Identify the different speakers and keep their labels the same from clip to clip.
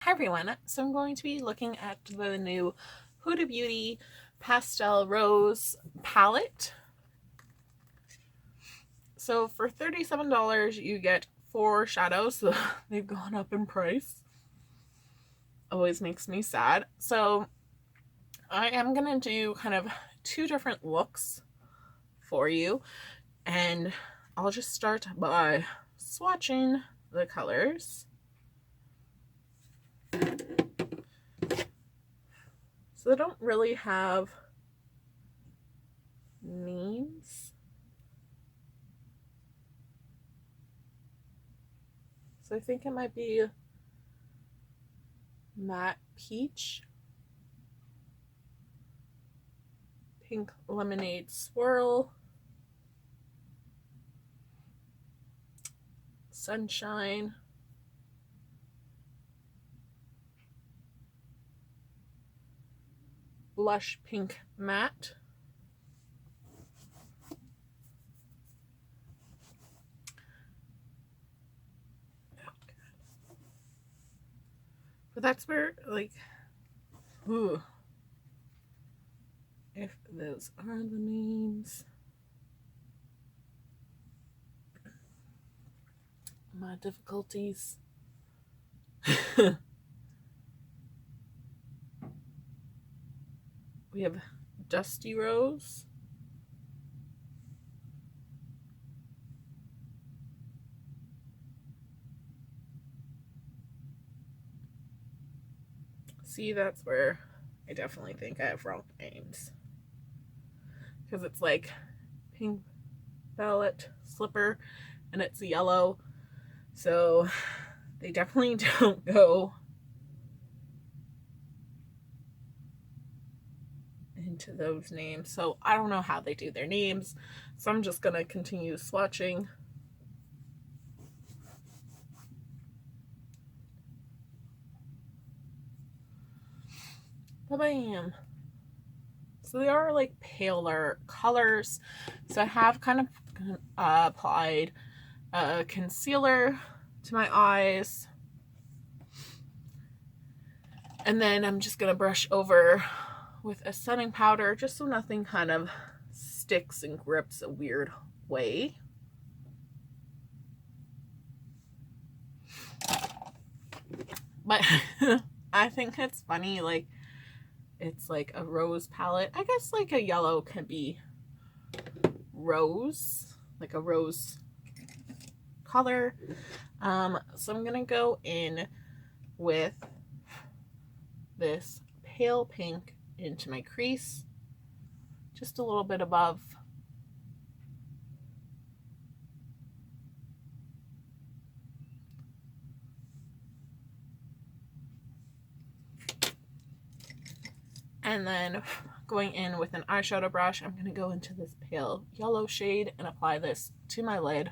Speaker 1: Hi everyone, so I'm going to be looking at the new Huda Beauty Pastel Rose palette. So for $37 you get 4 shadows, so they've gone up in price. Always makes me sad. So I am going to do kind of 2 different looks for you, and I'll just start by swatching the colors. So they don't really have names. So I think it might be Matte Peach, Pink Lemonade Swirl, Sunshine, Blush Pink Matte, but that's where, like, ooh, if those are the names. My difficulties. We have Dusty Rose, see, that's where I definitely think I have wrong names, because it's like Pink Velvet Slipper and it's yellow, so they definitely don't go into those names. So I don't know how they do their names, so I'm just gonna continue swatching. Ba-bam. So they are like paler colors. So I have kind of applied a concealer to my eyes, and then I'm just gonna brush over with a setting powder just so nothing kind of sticks and grips a weird way. But I think it's funny, like, it's like a rose palette. I guess like a yellow can be rose, like a rose color. So I'm gonna go in with this pale pink into my crease, just a little bit above. And then going in with an eyeshadow brush, I'm going to go into this pale yellow shade and apply this to my lid.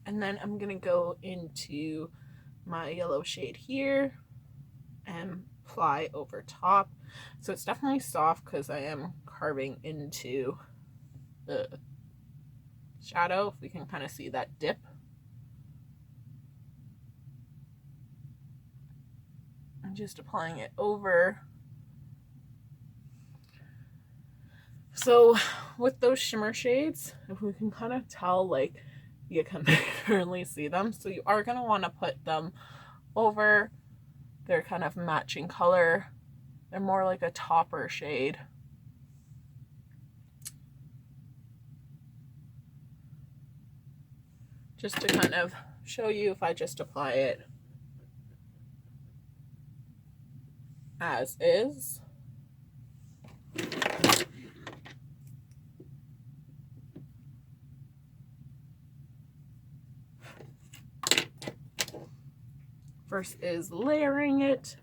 Speaker 1: And then I'm going to go into my yellow shade here and apply over top. So it's definitely soft because I am carving into the shadow. If we can kind of see that dip. I'm just applying it over. So with those shimmer shades, if we can kind of tell, like, you can barely see them, so you are going to want to put them over. They're kind of matching color. They're more like a topper shade. Just to kind of show you, if I just apply it as is. First is layering it.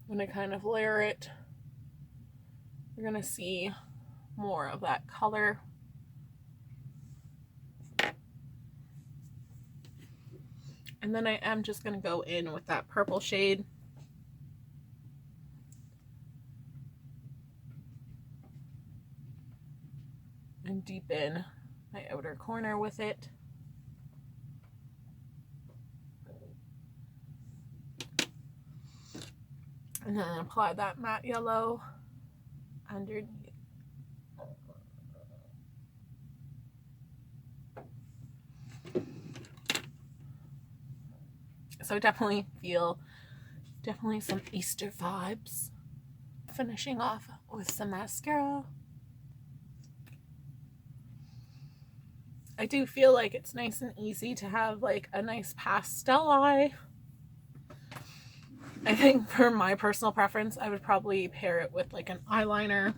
Speaker 1: When I kind of layer it, you're going to see more of that color. And then I am just going to go in with that purple shade. And deepen my outer corner with it. And then apply that matte yellow underneath. So definitely feel some Easter vibes. Finishing off with some mascara. I do feel like it's nice and easy to have like a nice pastel eye. I think for my personal preference, I would probably pair it with like an eyeliner.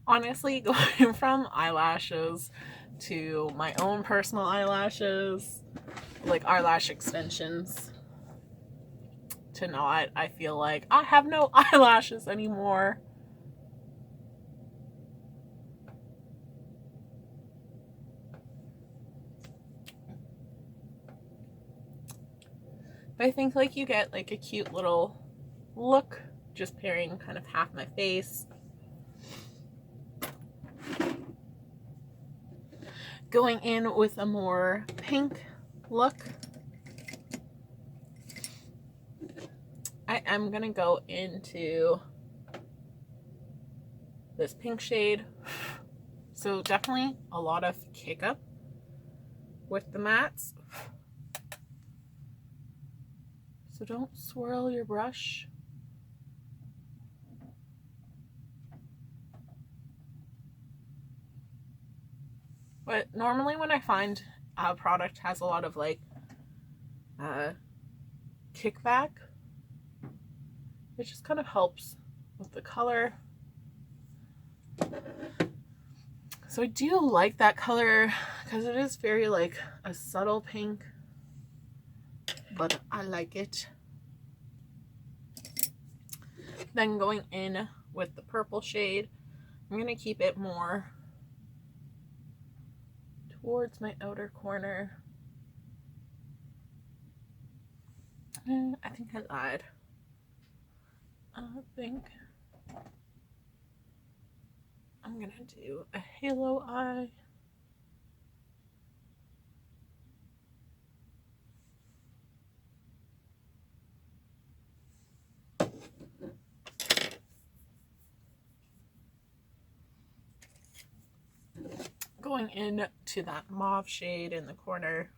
Speaker 1: Honestly, going from eyelashes to my own personal eyelashes, like eyelash extensions, to not, I feel like I have no eyelashes anymore. But I think like you get like a cute little look just pairing kind of half my face. Going in with a more pink look, I am gonna go into this pink shade. So definitely a lot of kick up with the mattes. So don't swirl your brush. But normally when I find a product has a lot of like kickback, it just kind of helps with the color. So I do like that color because it is very like a subtle pink, but I like it. Then going in with the purple shade, I'm going to keep it more towards my outer corner. I think I lied. I think I'm going to do a halo eye. Going in to that mauve shade in the corner.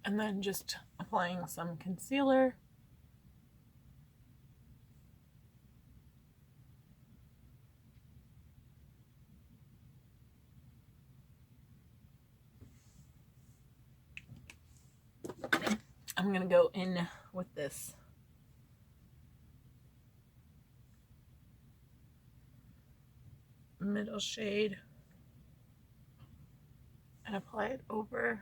Speaker 1: And then just applying some concealer. I'm going to go in with this middle shade and apply it over.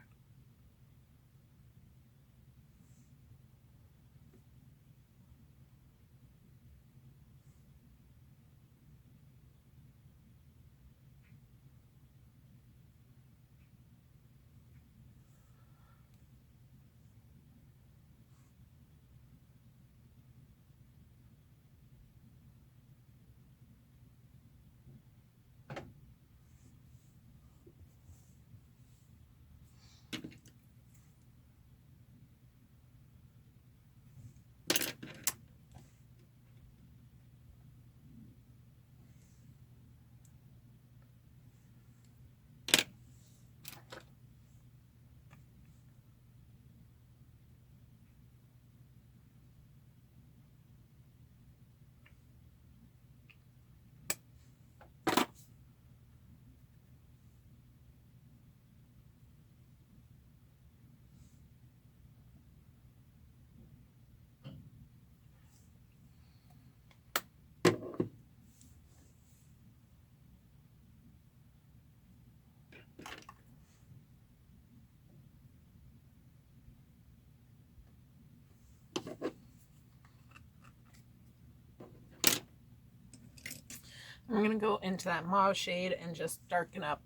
Speaker 1: I'm going to go into that mauve shade and just darken up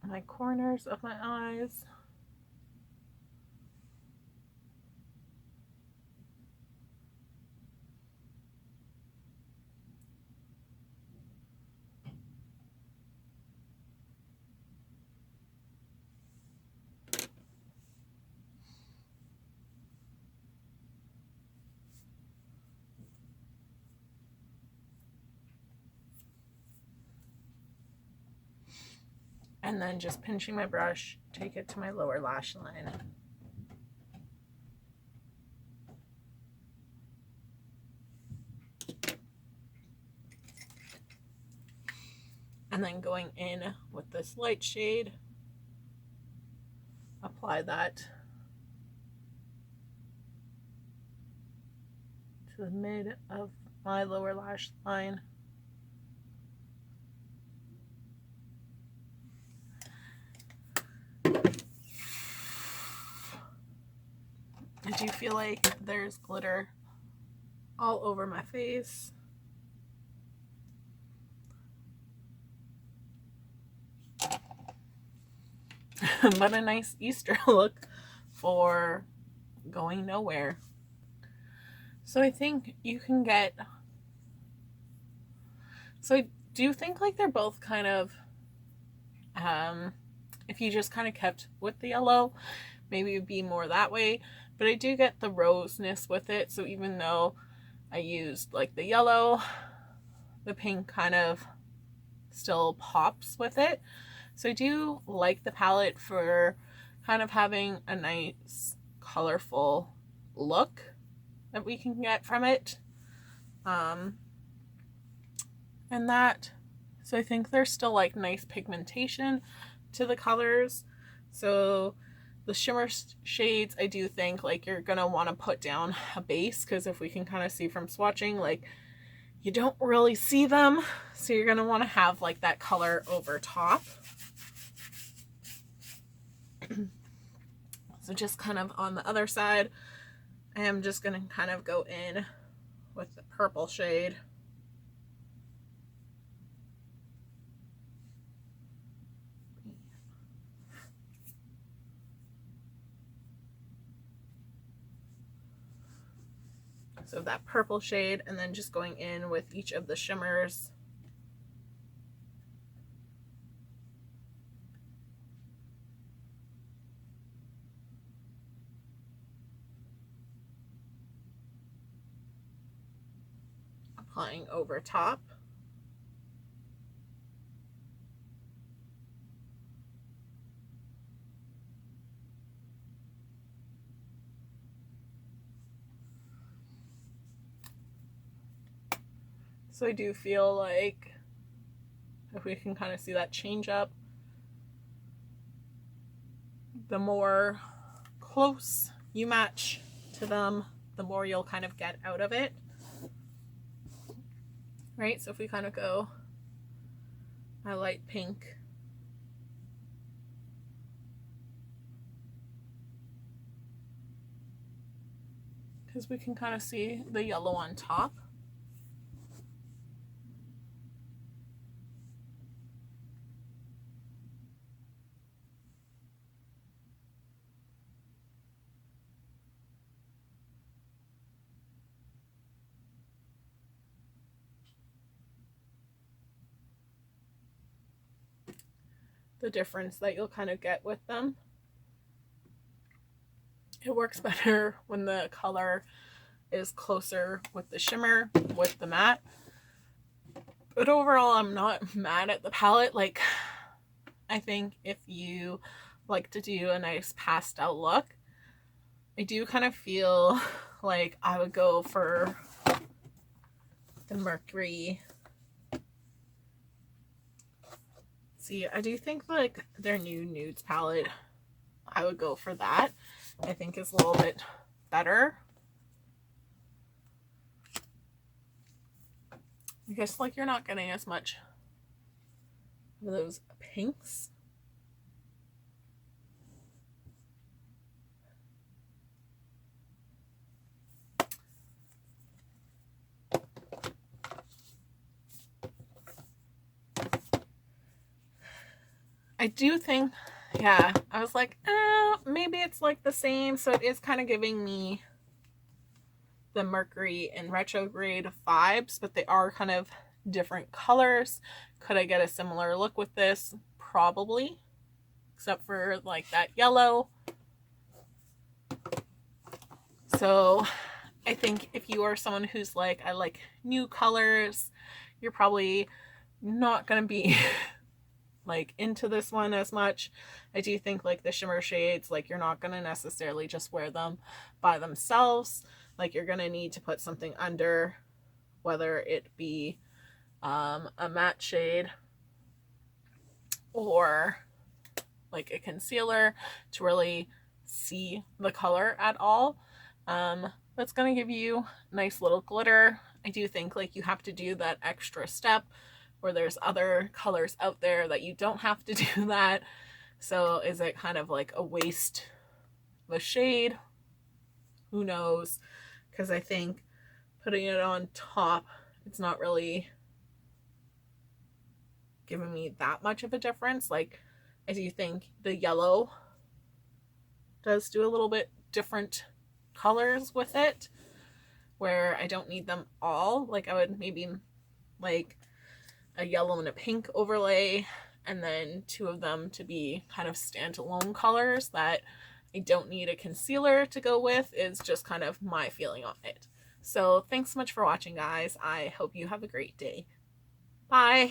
Speaker 1: my corners of my eyes. And then just pinching my brush, take it to my lower lash line. And then going in with this light shade, apply that to the mid of my lower lash line. I do feel like there's glitter all over my face. But a nice Easter look for going nowhere. So I think you can get, so I do think like they're both kind of, if you just kind of kept with the yellow, maybe it would be more that way. But I do get the roseness with it. So even though I used like the yellow, the pink kind of still pops with it. So I do like the palette for kind of having a nice colorful look that we can get from it. And that, so I think there's still like nice pigmentation to the colors. So the shimmer shades, I do think like you're gonna want to put down a base, because if we can kind of see from swatching, like you don't really see them, so you're gonna want to have like that color over top. So just kind of on the other side, I am just gonna kind of go in with the purple shade. So that purple shade, and then just going in with each of the shimmers. Applying over top. So I do feel like if we can kind of see that change up, the more close you match to them, the more you'll kind of get out of it. Right? So if we kind of go my light pink because we can kind of see the yellow on top. The difference that you'll kind of get with them. It works better when the color is closer with the shimmer, with the matte. But overall, I'm not mad at the palette. Like, I think if you like to do a nice pastel look, I do kind of feel like I would go for the Mercury. See, I do think like their new nudes palette, I would go for that. I think is a little bit better. I guess like you're not getting as much of those pinks. I do think, yeah, I was like, maybe it's like the same. So it is kind of giving me the Mercury and retrograde vibes, but they are kind of different colors. Could I get a similar look with this? Probably, except for like that yellow. So I think if you are someone who's like, I like new colors, you're probably not going to be like into this one as much. I do think like the shimmer shades, like you're not going to necessarily just wear them by themselves. Like you're going to need to put something under, whether it be a matte shade or like a concealer to really see the color at all. That's going to give you nice little glitter. I do think like you have to do that extra step where there's other colors out there that you don't have to do that. So is it kind of like a waste of a shade? Who knows? Because I think putting it on top, it's not really giving me that much of a difference. Like I do think the yellow does do a little bit different colors with it, where I don't need them all. Like I would maybe like a yellow and a pink overlay, and then two of them to be kind of standalone colors that I don't need a concealer to go with, is just kind of my feeling on it. So thanks so much for watching, guys. I hope you have a great day. Bye.